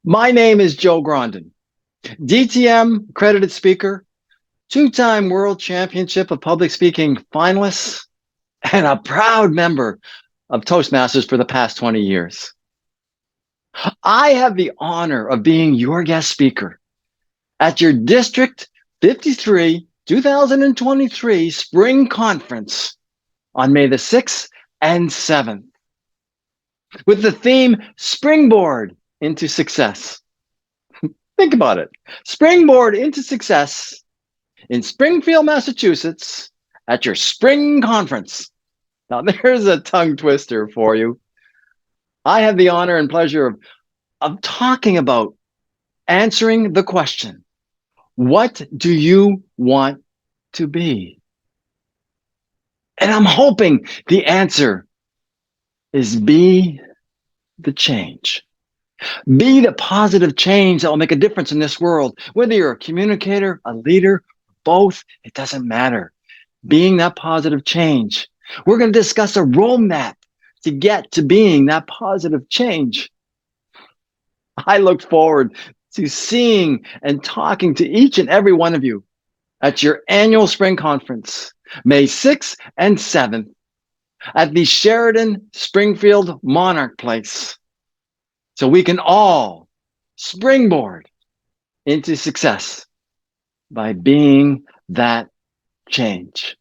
My name is Joe Grondin, DTM accredited speaker, two-time World Championship of Public Speaking finalist, and a proud member of Toastmasters for the past 20 years. I have the honor of being your guest speaker at your District 53 2023 Spring Conference on May the 6th and 7th with the theme Springboard into Success. Think about it. Springboard into Success in Springfield, Massachusetts at your spring conference. Now, there's a tongue twister for you. I have the honor and pleasure of talking about answering the question, what do you want to be? And I'm hoping the answer is be the change. Be the positive change that will make a difference in this world. Whether you're a communicator, a leader, both, it doesn't matter. Being that positive change. We're going to discuss a roadmap to get to being that positive change. I look forward to seeing and talking to each and every one of you at your annual spring conference, May 6th and 7th at the Sheridan Springfield Monarch Place. So we can all springboard into success by being that change.